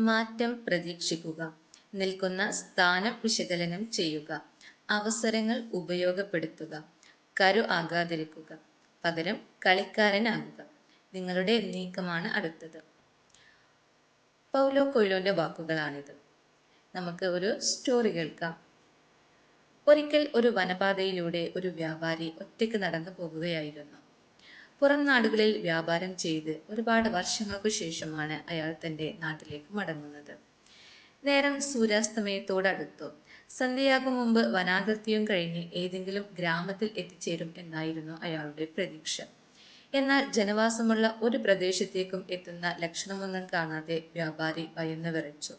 മാറ്റം പ്രതീക്ഷിക്കുക. നിൽക്കുന്ന സ്ഥാനം വിശകലനം ചെയ്യുക. അവസരങ്ങൾ ഉപയോഗപ്പെടുത്തുക. കരു ആകാതിരിക്കുക. പകരം കളിക്കാരനാകുക. നിങ്ങളുടെ നീക്കമാണ് അടുത്തത്. പൗലോ കൊയ്ലോന്റെ വാക്കുകളാണിത്. നമുക്ക് ഒരു സ്റ്റോറി കേൾക്കാം. ഒരിക്കൽ ഒരു വനപാതയിലൂടെ ഒരു വ്യാപാരി ഒറ്റയ്ക്ക് നടന്നു പോകുകയായിരുന്നു. പുറം നാടുകളിൽ വ്യാപാരം ചെയ്ത് ഒരുപാട് വർഷങ്ങൾക്കു ശേഷമാണ് അയാൾ തൻ്റെ നാട്ടിലേക്ക് മടങ്ങുന്നത്. നേരം സൂര്യാസ്തമയത്തോടടുത്തു. സന്ധ്യയാകും മുമ്പ് വനാതിർത്തിയും കഴിഞ്ഞ് ഏതെങ്കിലും ഗ്രാമത്തിൽ എത്തിച്ചേരും എന്നായിരുന്നു അയാളുടെ പ്രതീക്ഷ. എന്നാൽ ജനവാസമുള്ള ഒരു പ്രദേശത്തേക്കും എത്തുന്ന ലക്ഷണമൊന്നും കാണാതെ വ്യാപാരി ഭയന്നു വിറച്ചു.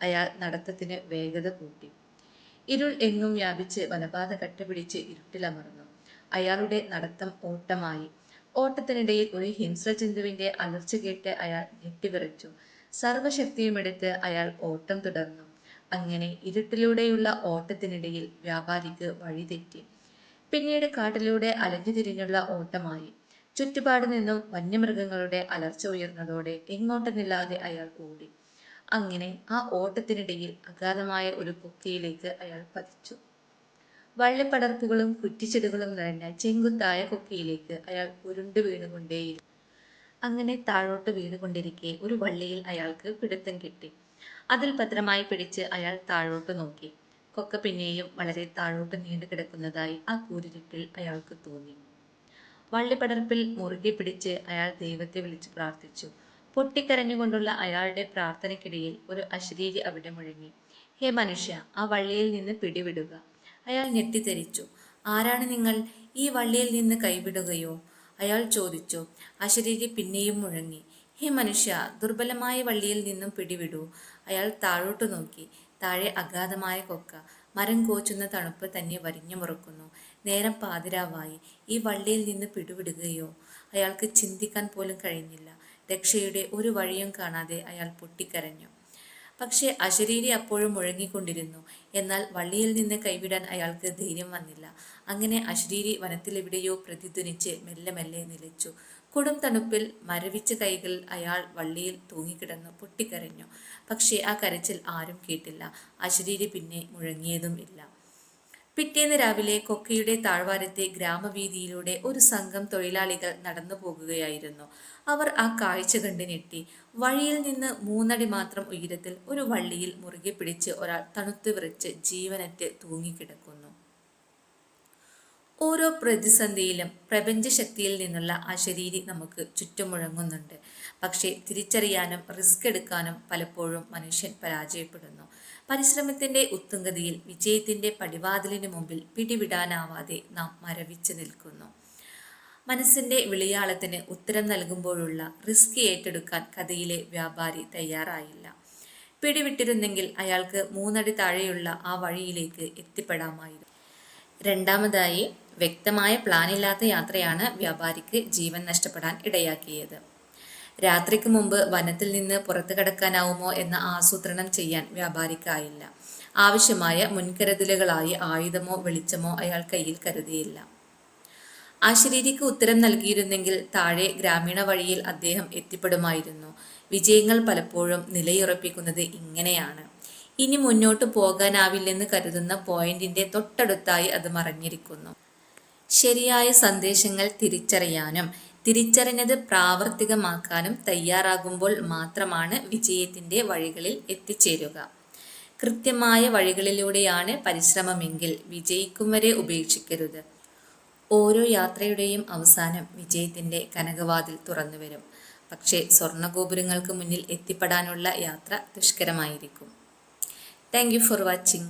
അയാൾ നടത്തത്തിന് വേഗത കൂട്ടി. ഇരുൾ എങ്ങും വ്യാപിച്ച് വനപാത കട്ടപിടിച്ച് ഇരുട്ടിലമർന്നു. അയാളുടെ നടത്തം ഓട്ടമായി. ഓട്ടത്തിനിടയിൽ ഒരു ഹിംസ്രജന്തുവിന്റെ അലർച്ച കേട്ട് അയാൾ ഞെട്ടിവിറച്ചു. സർവശക്തിയുമെടുത്ത് അയാൾ ഓട്ടം തുടർന്നു. അങ്ങനെ ഇരുട്ടിലൂടെയുള്ള ഓട്ടത്തിനിടയിൽ വ്യാപാരിക്ക് വഴിതെറ്റി. പിന്നീട് കാട്ടിലൂടെ അലഞ്ഞു തിരിഞ്ഞുള്ള ഓട്ടമായി. ചുറ്റുപാടു നിന്നും വന്യമൃഗങ്ങളുടെ അലർച്ച ഉയർന്നതോടെ എങ്ങോട്ടെന്നില്ലാതെ അയാൾ ഓടി. അങ്ങനെ ആ ഓട്ടത്തിനിടയിൽ അഗാധമായ ഒരു കൊക്കയിലേക്ക് അയാൾ പതിച്ചു. വള്ളിപ്പടർപ്പുകളും കുറ്റിച്ചെടികളും നിറഞ്ഞ ചെങ്കുത്തായ കൊക്കയിലേക്ക് അയാൾ ഉരുണ്ടു വീണുകൊണ്ടേയിരുന്നു. അങ്ങനെ താഴോട്ട് വീണുകൊണ്ടിരിക്കെ ഒരു വള്ളിയിൽ അയാൾക്ക് പിടുത്തം കിട്ടി. അതിൽ ഭദ്രമായി പിടിച്ച് അയാൾ താഴോട്ട് നോക്കി. കൊക്ക പിന്നെയും വളരെ താഴോട്ട് നീണ്ടു കിടക്കുന്നതായി ആ കൂരിരുട്ടിൽ അയാൾക്ക് തോന്നി. വള്ളിപ്പടർപ്പിൽ മുറുകെ പിടിച്ച് അയാൾ ദൈവത്തെ വിളിച്ച് പ്രാർത്ഥിച്ചു. പൊട്ടിക്കരഞ്ഞുകൊണ്ടുള്ള അയാളുടെ പ്രാർത്ഥനയ്ക്കിടയിൽ ഒരു അശരീരി അവിടെ മുഴങ്ങി. ഹേ മനുഷ്യ, ആ വള്ളിയിൽ നിന്ന് പിടിവിടുക. അയാൾ ഞെട്ടിത്തെരിച്ചു. ആരാണ് നിങ്ങൾ? ഈ വള്ളിയിൽ നിന്ന് കൈവിടുകയോ? അയാൾ ചോദിച്ചു. അശരീരി പിന്നെയും മുഴങ്ങി. ഹേ മനുഷ്യ, ദുർബലമായ വള്ളിയിൽ നിന്നും പിടിവിടൂ. അയാൾ താഴോട്ടു നോക്കി. താഴെ അഗാധമായ കൊക്ക. മരം കോച്ചുന്ന തണുപ്പ് തന്നെ വരിഞ്ഞു മുറുക്കുന്നു. നേരം പാതിരാവായി. ഈ വള്ളിയിൽ നിന്ന് പിടിവിടുകയോ? അയാൾക്ക് ചിന്തിക്കാൻ പോലും കഴിഞ്ഞില്ല. രക്ഷയുടെ ഒരു വഴിയും കാണാതെ അയാൾ പൊട്ടിക്കരഞ്ഞു. പക്ഷേ അശരീരി അപ്പോഴും മുഴങ്ങിക്കൊണ്ടിരുന്നു. എന്നാൽ വള്ളിയിൽ നിന്ന് കൈവിടാൻ അയാൾക്ക് ധൈര്യം വന്നില്ല. അങ്ങനെ അശരീരി വനത്തിലെവിടെയോ പ്രതിധ്വനിച്ച് മെല്ലെ മെല്ലെ നിലച്ചു. കൊടും തണുപ്പിൽ മരവിച്ച കൈകൾ അയാൾ വള്ളിയിൽ തൂങ്ങിക്കിടന്നു പൊട്ടിക്കരഞ്ഞു. പക്ഷേ ആ കരച്ചിൽ ആരും കേട്ടില്ല. അശരീരി പിന്നെ മുഴങ്ങിയതും ഇല്ല. പിറ്റേന്ന് രാവിലെ കൊക്കയുടെ താഴ്വാരത്തെ ഗ്രാമവീതിയിലൂടെ ഒരു സംഘം തൊഴിലാളികൾ നടന്നു പോകുകയായിരുന്നു. അവർ ആ കാഴ്ച കണ്ട് ഞെട്ടി. വഴിയിൽ നിന്ന് 3 അടി മാത്രം ഉയരത്തിൽ ഒരു വള്ളിയിൽ മുറുകെ പിടിച്ച് ഒരാൾ തണുത്തു വിറച്ച് ജീവനറ്റ് തൂങ്ങിക്കിടക്കുന്നു. ഓരോ പ്രതിസന്ധിയിലും പ്രപഞ്ചശക്തിയിൽ നിന്നുള്ള അശരീരി നമുക്ക് ചുറ്റും മുഴങ്ങുന്നുണ്ട്. പക്ഷേ തിരിച്ചറിയാനും റിസ്ക് എടുക്കാനും പലപ്പോഴും മനുഷ്യൻ പരാജയപ്പെടുന്നു. പരിശ്രമത്തിന്റെ ഉത്തുംഗതിയിൽ വിജയത്തിന്റെ പടിവാതിലിന് മുമ്പിൽ പിടിവിടാനാവാതെ നാം മരവിച്ചു നിൽക്കുന്നു. മനസ്സിന്റെ വിളിയാളത്തിന് ഉത്തരം നൽകുമ്പോഴുള്ള റിസ്ക് ഏറ്റെടുക്കാൻ കഥയിലെ വ്യാപാരി തയ്യാറായില്ല. പിടിവിട്ടിരുന്നെങ്കിൽ അയാൾക്ക് 3 അടി താഴെയുള്ള ആ വഴിയിലേക്ക് എത്തിപ്പെടാമായിരുന്നു. രണ്ടാമതായി, വ്യക്തമായ പ്ലാനില്ലാത്ത യാത്രയാണ് വ്യാപാരിക്ക് ജീവൻ നഷ്ടപ്പെടാൻ ഇടയാക്കിയത്. രാത്രിക്ക് മുമ്പ് വനത്തിൽ നിന്ന് പുറത്തു കടക്കാനാവുമോ എന്ന ആസൂത്രണം ചെയ്യാൻ വ്യാപാരിക്കായില്ല. ആവശ്യമായ മുൻകരുതലുകളായി ആയുധമോ വെളിച്ചമോ അയാൾ കയ്യിൽ കരുതിയില്ല. അശരീരിക്ക് ഉത്തരം നൽകിയിരുന്നെങ്കിൽ താഴെ ഗ്രാമീണ വഴിയിൽ അദ്ദേഹം എത്തിപ്പെടുമായിരുന്നു. വിജയങ്ങൾ പലപ്പോഴും നിലയുറപ്പിക്കുന്നത് ഇങ്ങനെയാണ്. ഇനി മുന്നോട്ട് പോകാനാവില്ലെന്ന് കരുതുന്ന പോയിന്റിന്റെ തൊട്ടടുത്തായി അത് മറഞ്ഞിരിക്കുന്നു. ശരിയായ സന്ദേശങ്ങൾ തിരിച്ചറിയാനും തിരിച്ചറിഞ്ഞത് പ്രാവർത്തികമാക്കാനും തയ്യാറാകുമ്പോൾ മാത്രമാണ് വിജയത്തിന്റെ വഴികളിൽ എത്തിച്ചേരുക. കൃത്യമായ വഴികളിലൂടെയാണ് പരിശ്രമമെങ്കിൽ വിജയിക്കും വരെ ഉപേക്ഷിക്കരുത്. ഓരോ യാത്രയുടെയും അവസാനം വിജയത്തിന്റെ കനകവാതിൽ തുറന്നുവരും. പക്ഷേ സ്വർണ്ണഗോപുരങ്ങൾക്ക് മുന്നിൽ എത്തിപ്പെടാനുള്ള യാത്ര ദുഷ്കരമായിരിക്കും. Thank you for watching.